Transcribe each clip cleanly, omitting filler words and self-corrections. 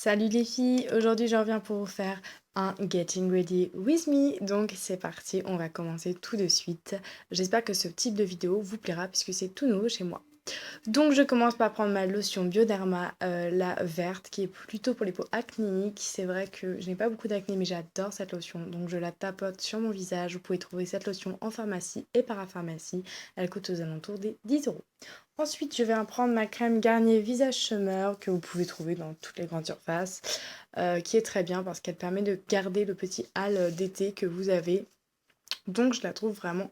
Salut les filles, aujourd'hui je reviens pour vous faire un Getting Ready With Me. Donc c'est parti, on va commencer tout de suite. J'espère que ce type de vidéo vous plaira puisque c'est tout nouveau chez moi. Donc je commence par prendre ma lotion Bioderma, la verte, qui est plutôt pour les peaux acnéiques. C'est vrai que je n'ai pas beaucoup d'acné mais j'adore cette lotion. Donc je la tapote sur mon visage. Vous pouvez trouver cette lotion en pharmacie et parapharmacie. Elle coûte aux alentours des 10 €. Ensuite, je vais en prendre ma crème Garnier Visage Summer que vous pouvez trouver dans toutes les grandes surfaces, qui est très bien parce qu'elle permet de garder le petit hâle d'été que vous avez. Donc je la trouve vraiment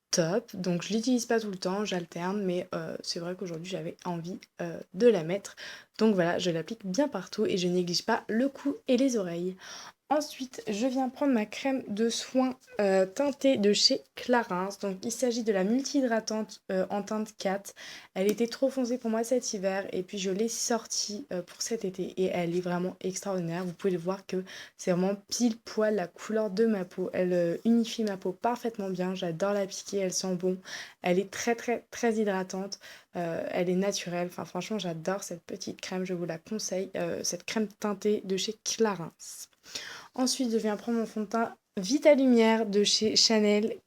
top. Donc je l'utilise pas tout le temps, j'alterne, mais c'est vrai qu'aujourd'hui j'avais envie de la mettre. Donc voilà, je l'applique bien partout et je néglige pas le cou et les oreilles. Ensuite, je viens prendre ma crème de soin teintée de chez Clarins. Donc, il s'agit de la multi-hydratante en teinte 4. Elle était trop foncée pour moi cet hiver et puis je l'ai sortie pour cet été et elle est vraiment extraordinaire. Vous pouvez le voir que c'est vraiment pile poil la couleur de ma peau. Elle unifie ma peau parfaitement bien. J'adore la piquer, elle sent bon. Elle est très très très hydratante. Elle est naturelle. Enfin, franchement, j'adore cette petite crème. Je vous la conseille. Cette crème teintée de chez Clarins. Ensuite, je viens prendre mon fond de teint Vita Lumière de chez Chanel,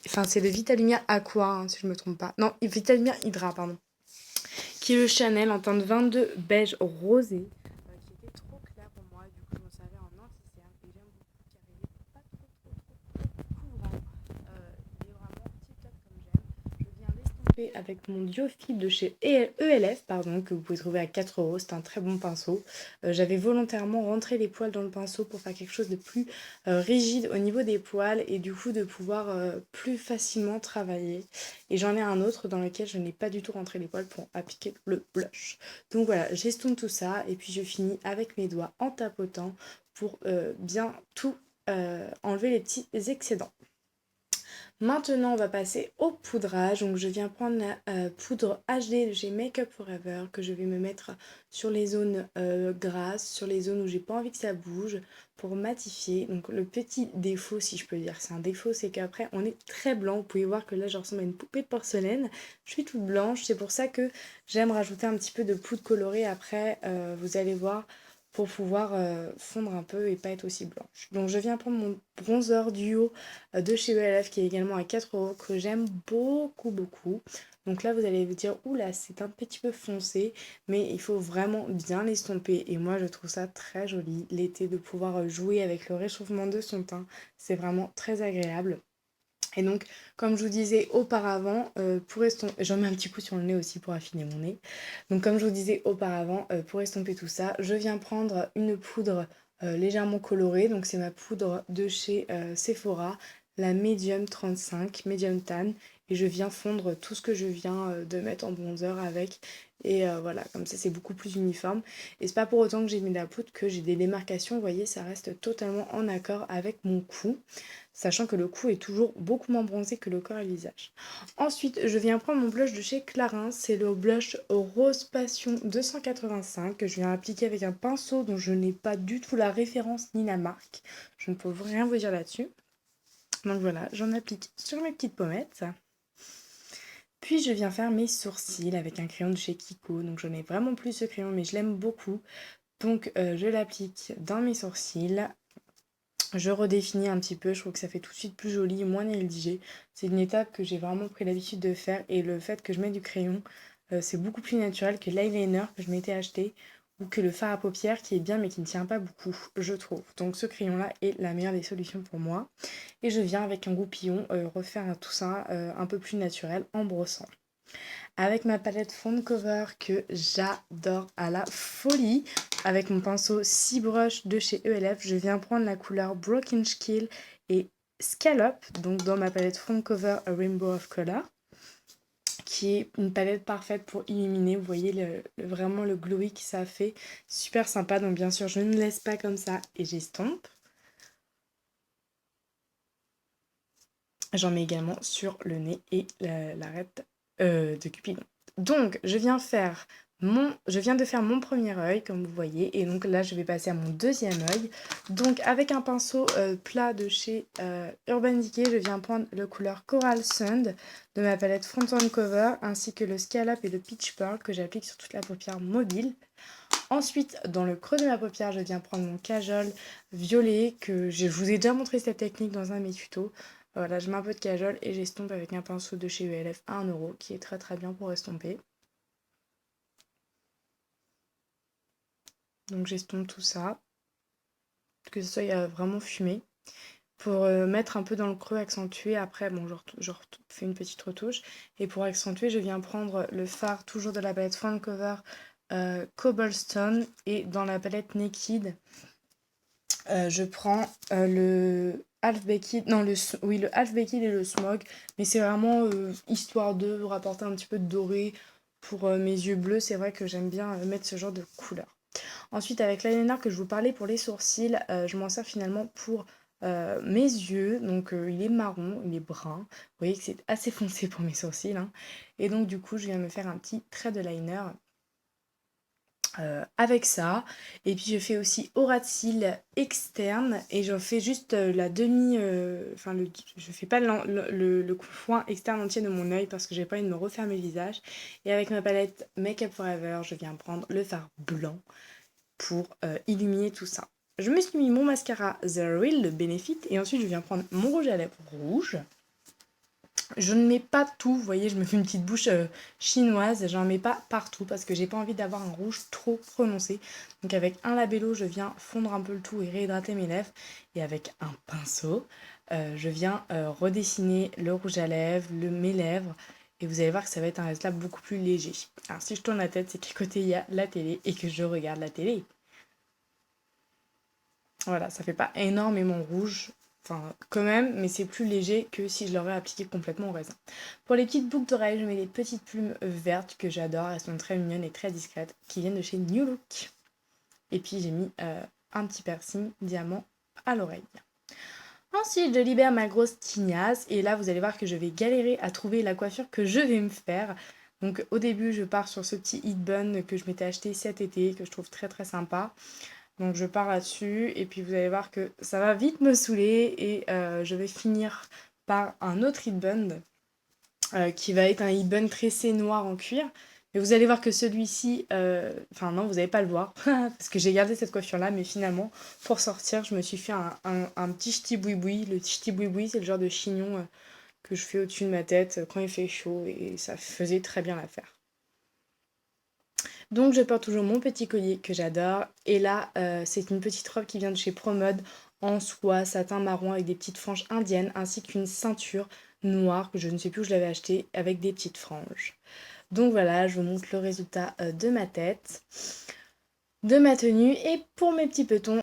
enfin, c'est le Vita Lumière Aqua, hein, si je me trompe pas. Non, Vita Lumière Hydra, pardon. Qui est le Chanel en teinte 22 beige rosé, qui était trop clair pour moi. Du coup, je m'en servais en anti-cerne et j'aime beaucoup car il est pas trop couvrant. Il est vraiment tip top comme j'aime. Je viens l'estomper avec mon Biofil de chez ELF, pardon, que vous pouvez trouver à 4 €. C'est un très bon pinceau. J'avais volontairement rentré les poils dans le pinceau pour faire quelque chose de plus rigide au niveau des poils et du coup de pouvoir plus facilement travailler. Et j'en ai un autre dans lequel je n'ai pas du tout rentré les poils pour appliquer le blush. Donc voilà, j'estompe tout ça et puis je finis avec mes doigts en tapotant pour bien tout enlever les petits excédents. Maintenant, on va passer au poudrage. Donc, je viens prendre la poudre HD de chez Make Up Forever que je vais me mettre sur les zones grasses, sur les zones où j'ai pas envie que ça bouge pour matifier. Donc, le petit défaut, si je peux dire, c'est un défaut, c'est qu'après, on est très blanc. Vous pouvez voir que là, je ressemble à une poupée de porcelaine. Je suis toute blanche. C'est pour ça que j'aime rajouter un petit peu de poudre colorée après. Vous allez voir pour pouvoir fondre un peu et pas être aussi blanche. Donc je viens prendre mon bronzer duo de chez ELF qui est également à 4 € que j'aime beaucoup. Donc là vous allez vous dire oula c'est un petit peu foncé mais il faut vraiment bien l'estomper et moi je trouve ça très joli l'été de pouvoir jouer avec le réchauffement de son teint. C'est vraiment très agréable. Et donc, comme je vous disais auparavant, pour estomper, j'en mets un petit coup sur le nez aussi pour affiner mon nez. Donc, comme je vous disais auparavant, pour estomper tout ça, je viens prendre une poudre légèrement colorée. Donc, c'est ma poudre de chez Sephora, la Medium 35, Medium Tan. Et je viens fondre tout ce que je viens de mettre en bronzer avec. Et voilà, comme ça, c'est beaucoup plus uniforme. Et c'est pas pour autant que j'ai mis de la poudre que j'ai des démarcations. Vous voyez, ça reste totalement en accord avec mon cou, sachant que le cou est toujours beaucoup moins bronzé que le corps et le visage. Ensuite, je viens prendre mon blush de chez Clarins, c'est le blush Rose Passion 285 que je viens appliquer avec un pinceau dont je n'ai pas du tout la référence ni la marque. Je ne peux rien vous dire là-dessus. Donc voilà, j'en applique sur mes petites pommettes. Puis je viens faire mes sourcils avec un crayon de chez Kiko. Donc je n'ai vraiment plus ce crayon mais je l'aime beaucoup. Donc je l'applique dans mes sourcils. Je redéfinis un petit peu, je trouve que ça fait tout de suite plus joli, moins négligé. C'est une étape que j'ai vraiment pris l'habitude de faire et le fait que je mette du crayon, c'est beaucoup plus naturel que l'eyeliner que je m'étais acheté ou que le fard à paupières qui est bien mais qui ne tient pas beaucoup, je trouve. Donc ce crayon-là est la meilleure des solutions pour moi. Et je viens avec un goupillon refaire tout ça un peu plus naturel en brossant. Avec ma palette Fond Cover que j'adore à la folie. Avec mon pinceau 6 Brush de chez ELF, je viens prendre la couleur Broken Skill et Scallop, donc dans ma palette Fond Cover A Rainbow of Color, qui est une palette parfaite pour illuminer. Vous voyez vraiment le glowy que ça fait. Super sympa, donc bien sûr je ne laisse pas comme ça et j'estompe. J'en mets également sur le nez et l'arête de Cupidon. Donc, je viens de faire mon premier œil, comme vous voyez, et donc là, je vais passer à mon deuxième œil. Donc, avec un pinceau plat de chez Urban Decay, je viens prendre le couleur Coral Sand de ma palette Front and Cover, ainsi que le Scallop et le Peach Pearl que j'applique sur toute la paupière mobile. Ensuite, dans le creux de ma paupière, je viens prendre mon kajol violet que je vous ai déjà montré cette technique dans un de mes tutos. Voilà, je mets un peu de kajol et j'estompe avec un pinceau de chez ULF à 1 € qui est très très bien pour estomper. Donc j'estompe tout ça, que ce soit vraiment fumé. Pour mettre un peu dans le creux, accentuer. Après, bon, je fais une petite retouche. Et pour accentuer, je viens prendre le fard, toujours de la palette Front Cover Cobblestone. Et dans la palette Naked, je prends le Half Baked, non, le Half Baked et le Smog. Mais c'est vraiment histoire de rapporter un petit peu de doré pour mes yeux bleus. C'est vrai que j'aime bien mettre ce genre de couleur. Ensuite, avec l'eyeliner que je vous parlais pour les sourcils, je m'en sers finalement pour mes yeux. Donc, il est marron, il est brun. Vous voyez que c'est assez foncé pour mes sourcils, hein. Et donc, du coup, je viens me faire un petit trait de liner avec ça. Et puis, je fais aussi au ras de cils externe. Et je fais juste la demi... Enfin, je fais pas le coin externe entier de mon œil parce que j'ai pas envie de me refermer le visage. Et avec ma palette Make Up Forever, je viens prendre le fard blanc pour illuminer tout ça. Je me suis mis mon mascara The Real, le Benefit, et ensuite je viens prendre mon rouge à lèvres rouge. Je ne mets pas tout, vous voyez, je me fais une petite bouche chinoise, j'en mets pas partout parce que j'ai pas envie d'avoir un rouge trop prononcé. Donc avec un labello, je viens fondre un peu le tout et réhydrater mes lèvres. Et avec un pinceau, je viens redessiner le rouge à lèvres, mes lèvres. Et vous allez voir que ça va être un résultat beaucoup plus léger. Alors si je tourne la tête, c'est qu'à côté il y a la télé et que je regarde la télé. Voilà, ça fait pas énormément rouge, enfin quand même, mais c'est plus léger que si je l'aurais appliqué complètement au raisin. Pour les petites boucles d'oreilles, je mets des petites plumes vertes que j'adore, elles sont très mignonnes et très discrètes, qui viennent de chez New Look. Et puis j'ai mis un petit piercing diamant à l'oreille. Ensuite, je libère ma grosse tignasse et là vous allez voir que je vais galérer à trouver la coiffure que je vais me faire. Donc au début, je pars sur ce petit heat bun que je m'étais acheté cet été, que je trouve très très sympa. Donc je pars là-dessus et puis vous allez voir que ça va vite me saouler et je vais finir par un autre heat bun qui va être un heat bun tressé noir en cuir. Mais vous allez voir que celui-ci, enfin non, vous n'allez pas le voir parce que j'ai gardé cette coiffure-là, mais finalement, pour sortir, je me suis fait un petit ch'ti boui-boui. Le ch'ti boui-boui, c'est le genre de chignon que je fais au-dessus de ma tête quand il fait chaud et ça faisait très bien l'affaire. Donc je porte toujours mon petit collier que j'adore. Et là, c'est une petite robe qui vient de chez Promode en soie, satin marron avec des petites franges indiennes, ainsi qu'une ceinture noire que je ne sais plus où je l'avais achetée avec des petites franges. Donc voilà, je vous montre le résultat de ma tête, de ma tenue. Et pour mes petits petons,